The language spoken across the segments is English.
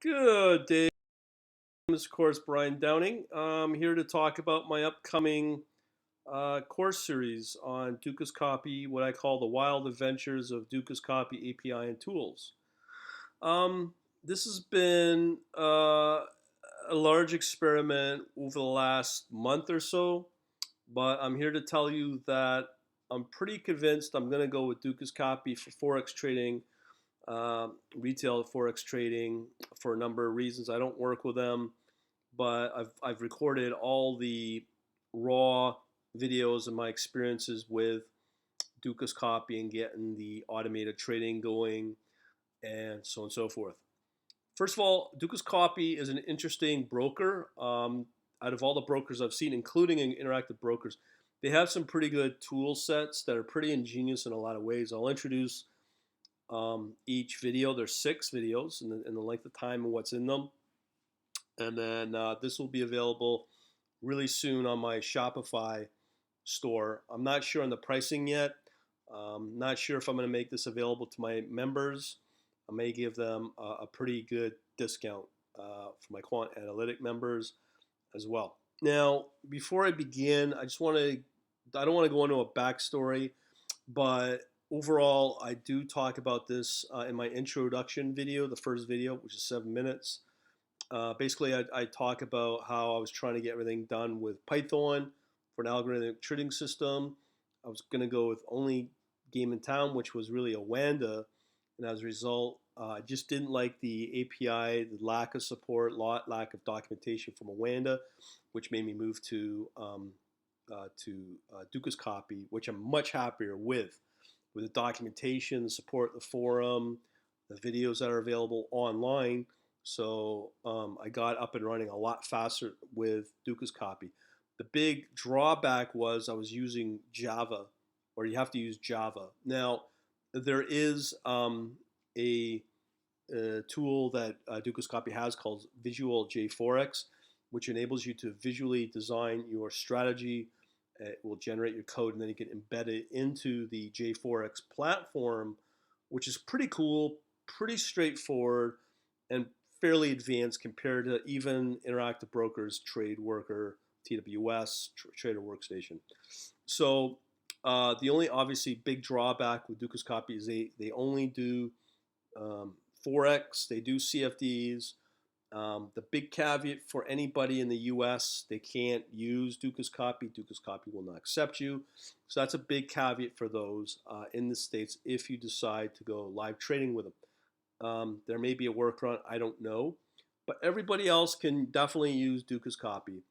Good day. This is, of course, Brian Downing. I'm here to talk about my upcoming course series on Dukascopy, what I call the wild adventures of Dukascopy API and tools. This has been a large experiment over the last month or so, but I'm here to tell you that I'm pretty convinced I'm going to go with Dukascopy for Forex trading, retail Forex trading, for a number of reasons. I don't work with them, but I've recorded all the raw videos and my experiences with Dukascopy and getting the automated trading going and so on and so forth. First of all, Dukascopy is an interesting broker. Out of all the brokers I've seen, including interactive brokers, they have some pretty good tool sets that are pretty ingenious in a lot of ways. I'll introduce each video. There's 6 videos in the length of time and what's in them. And then this will be available really soon on my Shopify store. I'm not sure on the pricing yet. Not sure if I'm going to make this available to my members. I may give them a pretty good discount for my quant analytic members as well. Now, before I begin, I don't want to go into a backstory, but overall, I do talk about this in my introduction video, the first video, which is 7 minutes. Basically, I talk about how I was trying to get everything done with Python for an algorithmic trading system. I was going to go with only game in town, which was really a Wanda. And as a result, I just didn't like the API, the lack of support, lack of documentation from a Wanda, which made me move to Dukascopy, which I'm much happier with the documentation, the support, the forum, the videos that are available online. So I got up and running a lot faster with Dukascopy. The big drawback was I was using Java, or you have to use Java. Now, there is a tool that Dukascopy has called Visual Jforex, which enables you to visually design your strategy. It will generate your code, and then you can embed it into the JForex platform, which is pretty cool, pretty straightforward, and fairly advanced compared to even Interactive Brokers, Trade Worker, TWS, Trader Workstation. So the only obviously big drawback with Dukascopy is they only do Forex, they do CFDs. The big caveat for anybody in the US, they can't use Dukascopy. Dukascopy will not accept you. So that's a big caveat for those in the States if you decide to go live trading with them. There may be a workaround, I don't know. But everybody else can definitely use Dukascopy.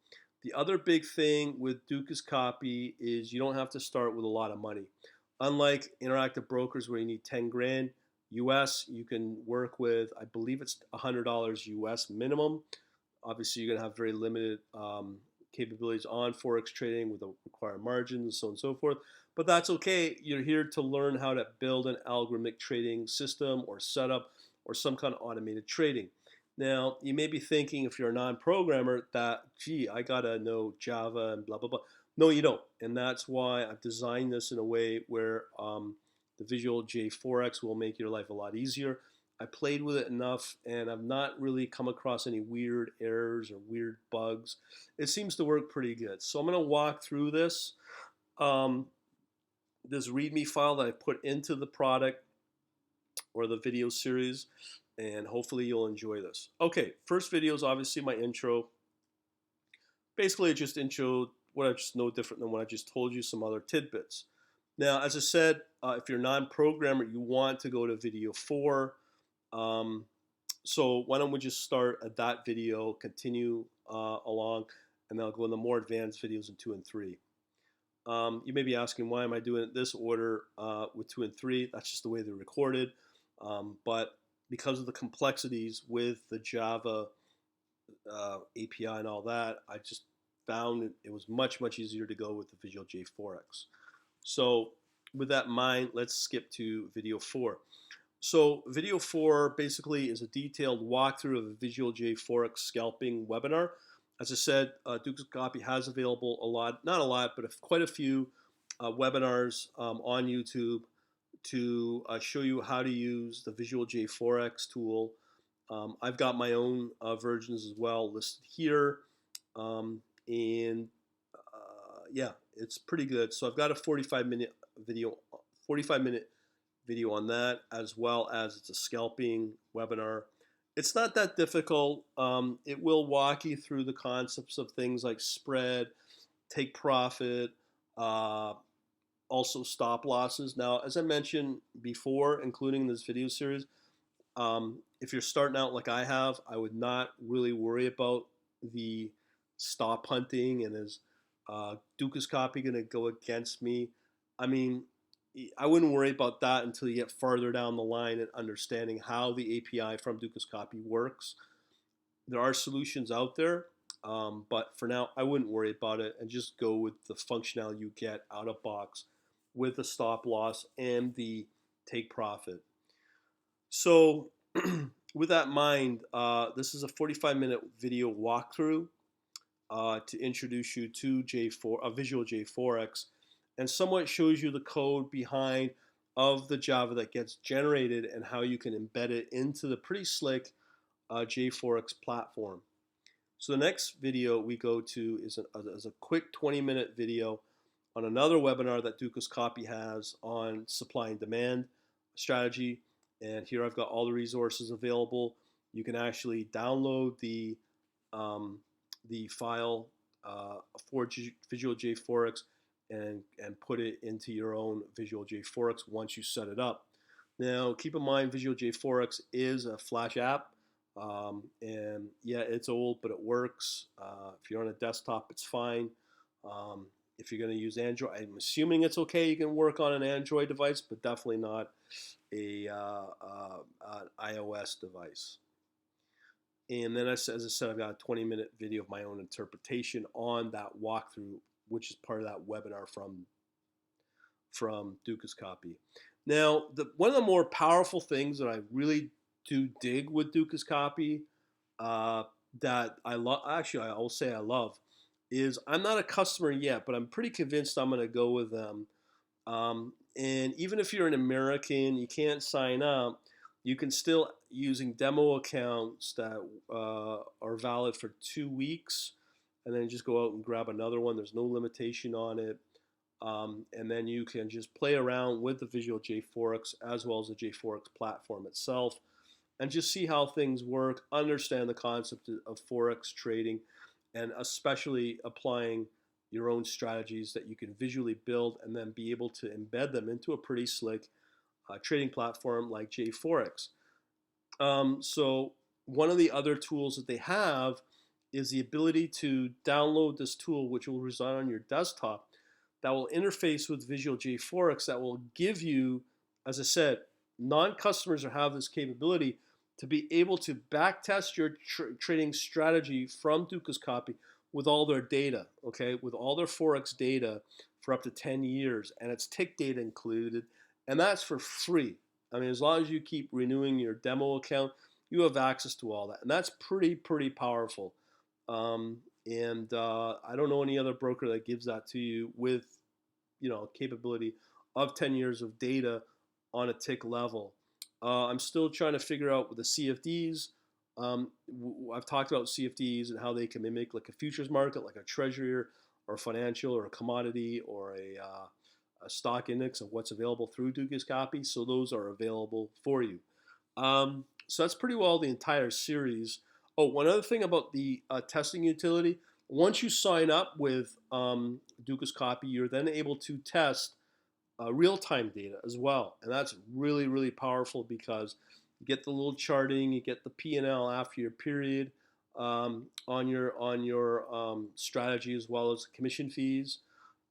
The other big thing with Dukascopy is you don't have to start with a lot of money. Unlike Interactive Brokers where you need 10 grand, US, you can work with, I believe it's $100 US minimum. Obviously, you're going to have very limited capabilities on Forex trading with the required margins and so on and so forth. But that's okay. You're here to learn how to build an algorithmic trading system or setup or some kind of automated trading. Now, you may be thinking, if you're a non-programmer, that, gee, I got to know Java and blah, blah, blah. No, you don't. And that's why I've designed this in a way where the Visual Jforex will make your life a lot easier. I played with it enough, and I've not really come across any weird errors or weird bugs. It seems to work pretty good. So I'm going to walk through this. This README file that I put into the product or the video series, and hopefully you'll enjoy this. Okay, first video is obviously my intro. Basically, it just intro what I just know different than what I just told you, some other tidbits. Now, as I said, if you're a non-programmer, you want to go to video 4. So why don't we just start at that video, continue along, and then I'll go into more advanced videos in 2 and 3. You may be asking, why am I doing it this order with 2 and 3? That's just the way they're recorded. But because of the complexities with the Java API and all that, I just found it was much, much easier to go with the Visual Jforex. So with that in mind, let's skip to video 4. So video 4 basically is a detailed walkthrough of a Visual Jforex scalping webinar. As I said, Dukascopy has available a lot, not a lot, but quite a few webinars on YouTube to show you how to use the Visual Jforex tool I've got my own versions as well listed here, and yeah, it's pretty good. So I've got a 45-minute video on that, as well as it's a scalping webinar. It's not that difficult. It will walk you through the concepts of things like spread, take profit, uh, also stop losses. Now, as I mentioned before, including this video series, if you're starting out like I have, I would not really worry about the stop hunting and is Dukascopy going to go against me. I mean, I wouldn't worry about that until you get farther down the line and understanding how the API from Dukascopy works. There are solutions out there, but for now, I wouldn't worry about it and just go with the functionality you get out of box with the stop loss and the take profit. So, with that in mind, this is a 45-minute video walkthrough to introduce you to Visual Jforex, and somewhat shows you the code behind of the Java that gets generated and how you can embed it into the pretty slick JForex platform. So the next video we go to is a quick 20-minute video on another webinar that Dukascopy has on supply and demand strategy. And here I've got all the resources available. You can actually download the file for Visual Jforex and put it into your own Visual Jforex once you set it up. Now, keep in mind, Visual Jforex is a Flash app. And yeah, it's old, but it works. If you're on a desktop, it's fine. If you're going to use Android, I'm assuming it's okay. You can work on an Android device, but definitely not an iOS device. And then, as I said, I've got a 20-minute video of my own interpretation on that walkthrough, which is part of that webinar from Dukascopy. Now, one of the more powerful things that I really do dig with Dukascopy that I love, actually I will say I love, is I'm not a customer yet, but I'm pretty convinced I'm going to go with them. And even if you're an American, you can't sign up, you can still, using demo accounts that are valid for 2 weeks, and then just go out and grab another one. There's no limitation on it. And then you can just play around with the Visual Jforex as well as the Jforex platform itself and just see how things work, understand the concept of Forex trading, and especially applying your own strategies that you can visually build and then be able to embed them into a pretty slick trading platform like JForex. So one of the other tools that they have is the ability to download this tool, which will reside on your desktop, that will interface with Visual Jforex, that will give you, as I said, non-customers have this capability to be able to backtest your trading strategy from Dukascopy with all their data, okay, with all their Forex data for up to 10 years, and it's tick data included, and that's for free. I mean, as long as you keep renewing your demo account, you have access to all that, and that's pretty powerful. And I don't know any other broker that gives that to you with, capability of 10 years of data on a tick level. I'm still trying to figure out with the CFDs. I've talked about CFDs and how they can mimic like a futures market, like a treasury or financial or a commodity or a stock index of what's available through Dukascopy. So those are available for you. So that's pretty well the entire series. Oh, one other thing about the testing utility. Once you sign up with Dukascopy, you're then able to test real-time data as well, and that's really powerful because you get the little charting, you get the P&L after your period on your strategy as well as commission fees.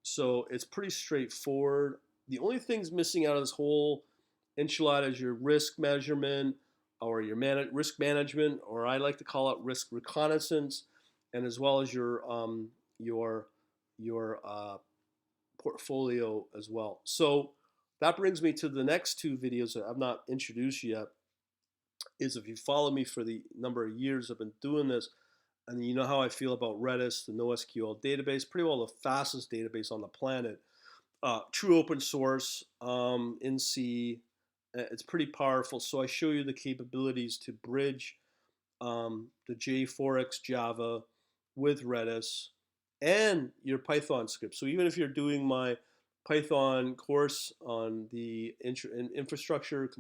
So it's pretty straightforward. The only things missing out of this whole enchilada is your risk measurement or your risk management, or I like to call it risk reconnaissance, and as well as your portfolio as well. So that brings me to the next two videos that I've not introduced yet. Is if you follow me for the number of years I've been doing this, and you know how I feel about Redis, the NoSQL database, pretty well the fastest database on the planet. True open source in C. It's pretty powerful. So I show you the capabilities to bridge the JForex Java with Redis and your Python script. So even if you're doing my Python course on the infrastructure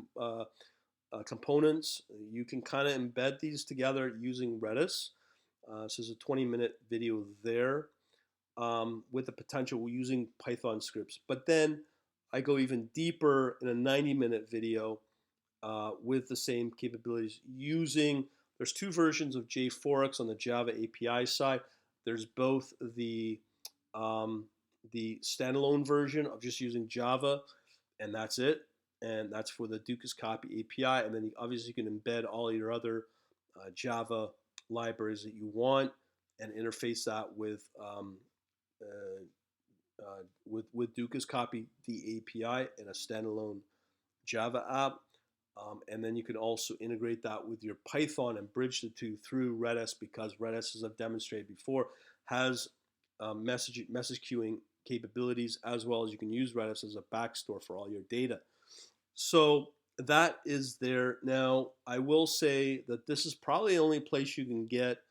components, you can kind of embed these together using Redis. So there's a 20-minute video there with the potential using Python scripts. But then I go even deeper in a 90-minute video with the same capabilities using, there's two versions of JForex on the Java API side. There's both the standalone version of just using Java, and that's it. And that's for the Dukascopy API. And then obviously you can embed all your other Java libraries that you want and interface that with Dukascopy, the API, and a standalone Java app. And then you can also integrate that with your Python and bridge the two through Redis, because Redis, as I've demonstrated before, has message queuing capabilities, as well as you can use Redis as a backstore for all your data. So that is there. Now, I will say that this is probably the only place you can get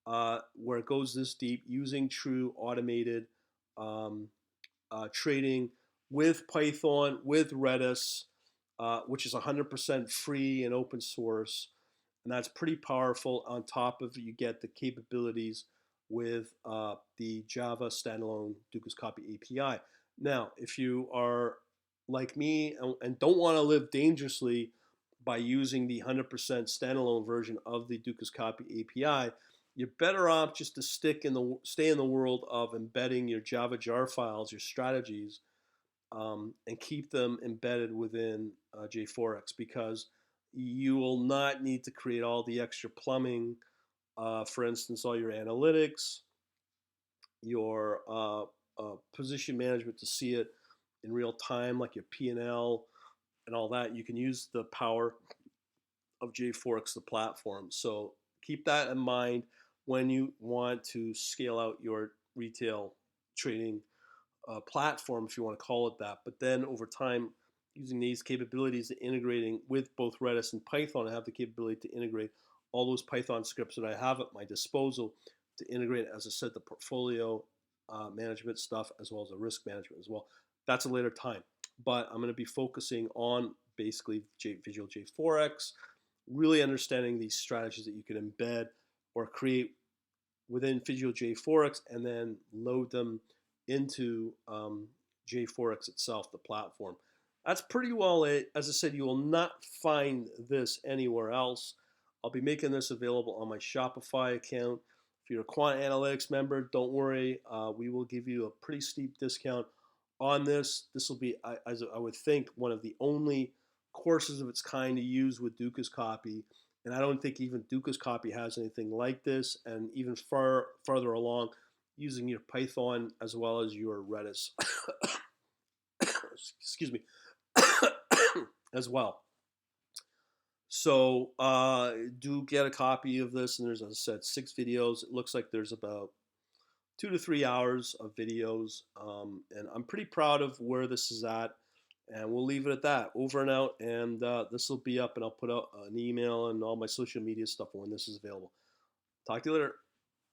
where it goes this deep using true automated trading with Python, with Redis, which is 100% free and open source. And that's pretty powerful. On top of it, you get the capabilities with the Java standalone Dukascopy API. Now, if you are like me and don't want to live dangerously by using the 100% standalone version of the Dukascopy API, you're better off just to stay in the world of embedding your Java jar files, your strategies, and keep them embedded within JForex, because you will not need to create all the extra plumbing. For instance, all your analytics, your position management to see it in real time, like your P&L and all that. You can use the power of JForex, the platform. So keep that in mind when you want to scale out your retail trading platform, if you want to call it that. But then over time, using these capabilities, integrating with both Redis and Python, I have the capability to integrate all those Python scripts that I have at my disposal to integrate, as I said, the portfolio management stuff, as well as the risk management as well. That's a later time. But I'm going to be focusing on basically Visual Jforex, really understanding these strategies that you can embed or create within Visual Jforex and then load them into JForex itself, the platform. That's pretty well it. As I said, you will not find this anywhere else. I'll be making this available on my Shopify account. If you're a Quant Analytics member, don't worry. We will give you a pretty steep discount on this. This will be, as I would think, one of the only courses of its kind to use with Dukascopy. And I don't think even Dukascopy has anything like this. And even farther along, using your Python as well as your Redis, excuse me, as well. So do get a copy of this, and there's, as I said, 6 videos. It looks like there's about 2 to 3 hours of videos, and I'm pretty proud of where this is at. And we'll leave it at that. Over and out, and this will be up, and I'll put out an email and all my social media stuff when this is available. Talk to you later.